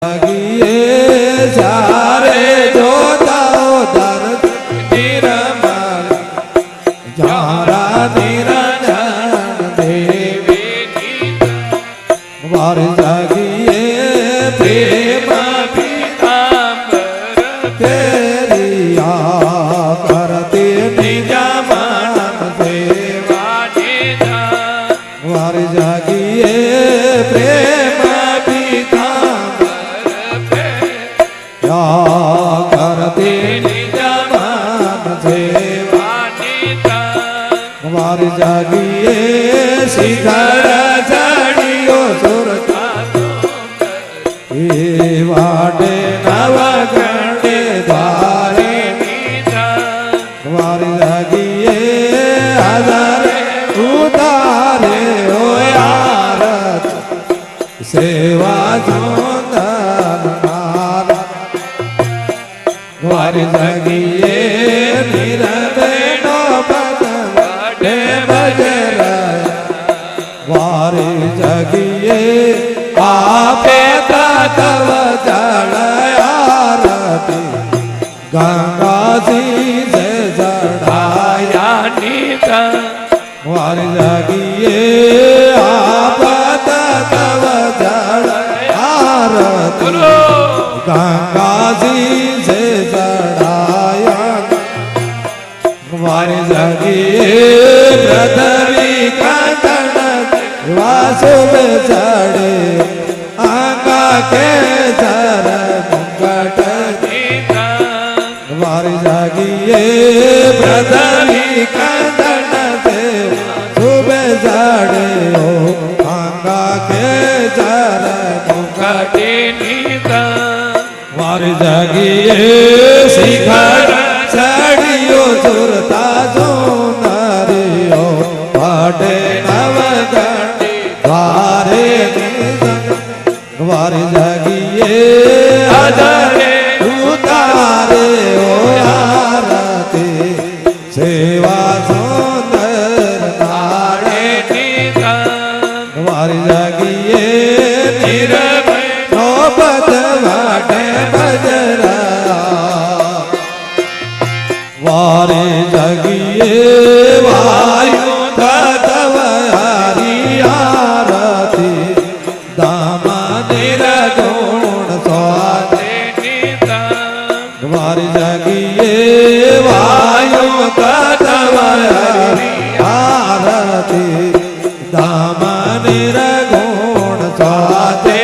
જાગીએ જ્યારે જોતા ધરત નિરમલ જારા નિરંજન દેવી વાર જાગીએ પ્રેમ પીતાંબર ફેરિયા કરતી નિજામન સેવા વાર જાગીએ પ્રેમ करते निजमन सेवा વાર જાગીએ શિખર ચડિયો સુરતા એ વાટે નવગણે દ્વારે વાર જાગીએ આધારે ઉતારે હોય આરત સેવા સુંદર વાર જાગીએ નિરંજનો પદ વાટે બજરાય વાર જાગીએ આપે તવ જળ આરતી ગંગાજી સે ચઢાયા નિત વાર જાગીએ આપત તવ જળ આરતી ગંગાજી સે વાર જાગીએ પૃથ્વી કંદન વાસુબ ચડે આંગા કે ધર મુકટ વાર જાગીએ પૃથ્વી કંદન સે શુભ ચડે આંગા કે ધર મુકટ વાર જાગીએ શિખર ચડિયો સુરતા સુંદરીઓ પાટે નવગણે દ્વારે વાર જાગીએ આધારે ઉતારે આરતી સેવા સુંદર નાડે વાર જાગીએ નિરમનો પદ વાટે બજરા વાર જાગીએ વાયુ તવ હરી આરતી દામોદર ગુણ સ્વાદે વાર જાગીએ વાયુ તવ હરી આરતી દામોદર ગુણ સ્વાદે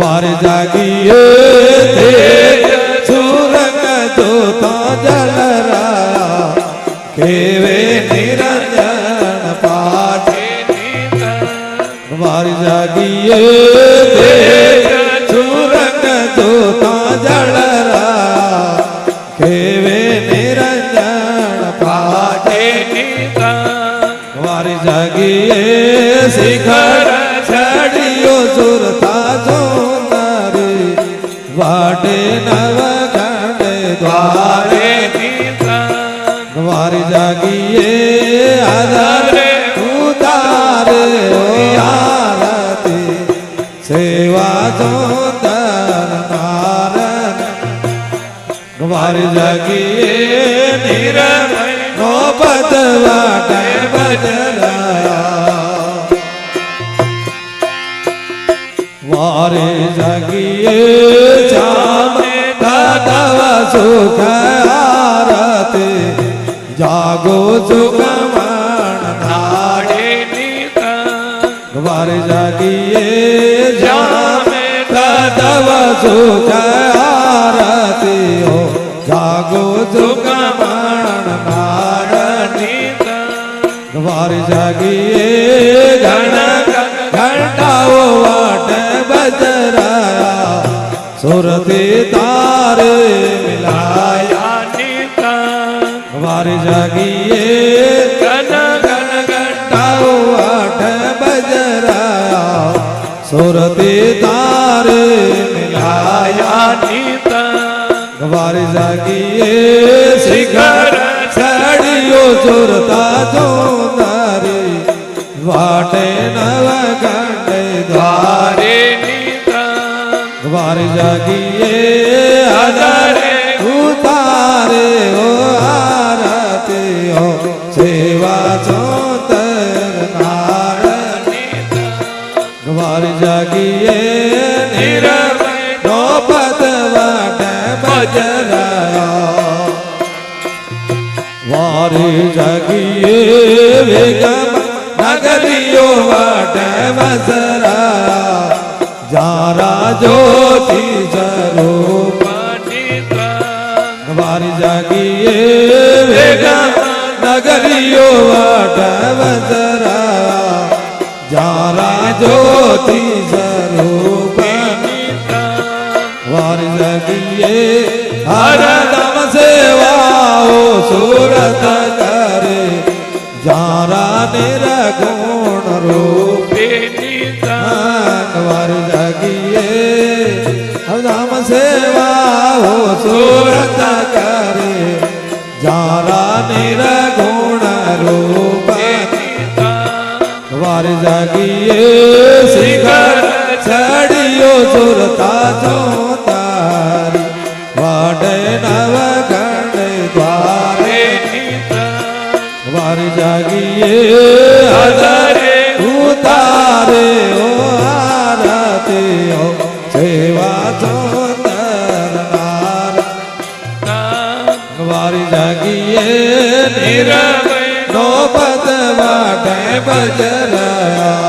વાર જાગીએ તેજ સુરંગ જોતા જલરા કેવે નિરંજન પાઠે વાર જાગીએ તેજ સુરંગ જોતા જલરા કેવે નિરંજન પાઠે વાર જાગીએ શિખર ચડિયો સુરતા સુંદરી વાટે નવગણે દ્વારે વાર જાગીએ આધારે ઉતારે આરતી સેવા સુંદર નારણ વાર જાગીએ નિરમનો પદ વાટે બજરાયા વાર જાગીએ જામે તવ સુખ આરતી જાગો સુગમણ નાડે વાર જાગીએ જામે તવ સુખ આરતી હો જાગો સુગમણ નાડે વાર જાગીએ ઘંટાઓ વાટ બજરાયા સુરતી તારે મિલાયા વાર જાગીએ ઘન ઘન ઘંટાઓ વાટ બજરાયા સુરતી તારે મિલાયા વાર જાગીએ શિખર ચડિયો સુરતા સુંદરી વાટે નવગણે દ્વારે નિતા વારે જાગીએ વેગમ નગરીઓ વાટે વસરા જારા જ્યોતિ સ્વરૂપ વારે જાગીએ વેગમ નગરીઓ વાટે વસરા જારા જ્યોતિ સ્વરૂપ વાર જાગીએ હરદમ સેવાઓ સુરત કરે જારા નિર્ગુણ રૂપે વાર જાગીએ હરદમ સેવાઓ સુરત કરે જારા નિર્ગુણ રૂપે વાર જાગીએ શિખર ચડિયો સુરતા ચોતારી વાડે નવ ગણ દ્વારે વાર જાગીએ હજારે ઉતારે ઓ આરતી ઓ સેવા ચોતરનાર વાર જાગીએ નિરવય નો પદ વાટે બજરાયા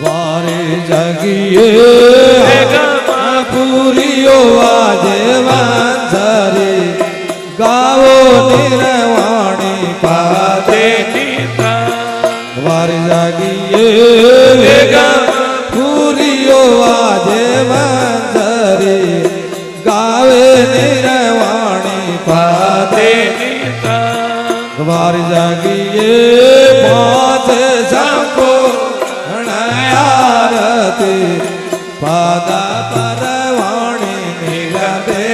વારે જાગીએ પૂરીઓ આજે વાંસરે ગાવો નિરવાણી પાદે વારે જાગીએ પૂરીઓ આજે વાંસરે ગાવે નિરવાણી પાદે વાર જાગીએ પહોંચે સંપો આરતી પાદા પરવાણી નિરતે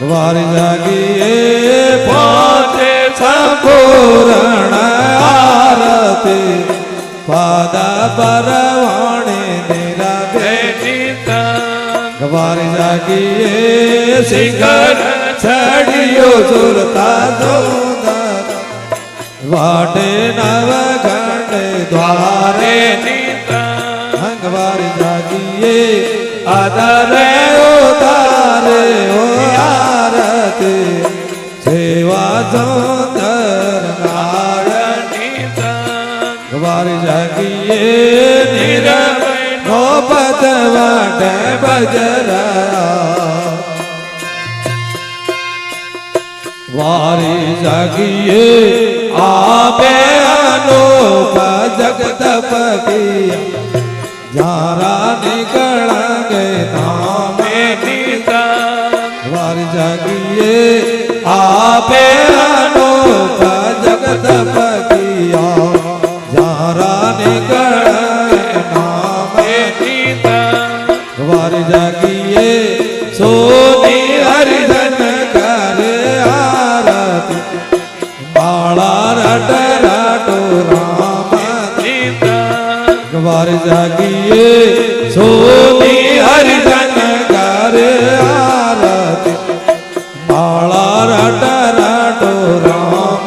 વાર જાગીએ પહોંચે સંપૂર્ણ આરતી પાદા પરવાણી નિરતે વાર જાગીએ શિખર ચડિયો સુરતા જોદર વાટે નવ ગણ દ્વારે વાર જાગીએ આદરે ઉતારે ઓ આરતી સેવા સુંદર નારણી વાર જાગીએ નિરવય નો પદ વાટે બજરા વારે જાગીએ આપે અનોપ જગત પકિયા જારા નિકળાંગે નામે વાર જાગીએ આપે અનોપ જગત પકિયા જારા નિકળાંગે નામે વાર જાગીએ સોની હરિજન કરે આરતી બાળા રટ રાટો રામ વાર જાગીએ સોની હરિજન કરે આરતી બાળા રટ રાટો રામ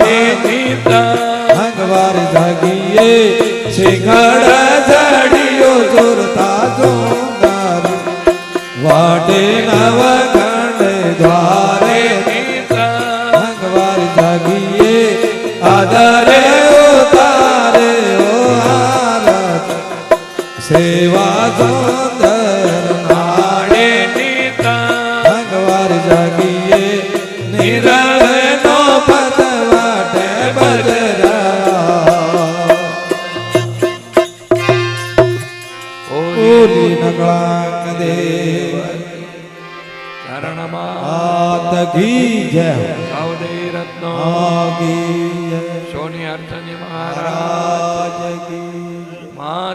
વાર જાગીએ શિખર ચડિયો સુરતા જોદર વાટે નવ ગણ દ્વારે વાર જાગીએ આદરે ઉતારે ઓ આરતી સેવા સુંદર નાડે વાર જાગીએ નિરવય નો પદ વાટે બજરા ઓલી નગળાંગ દેવ ચરણમાં ઘી જય સાવદય રત્નો ઘી જય સોની અર્ચની મહારાજ કી મા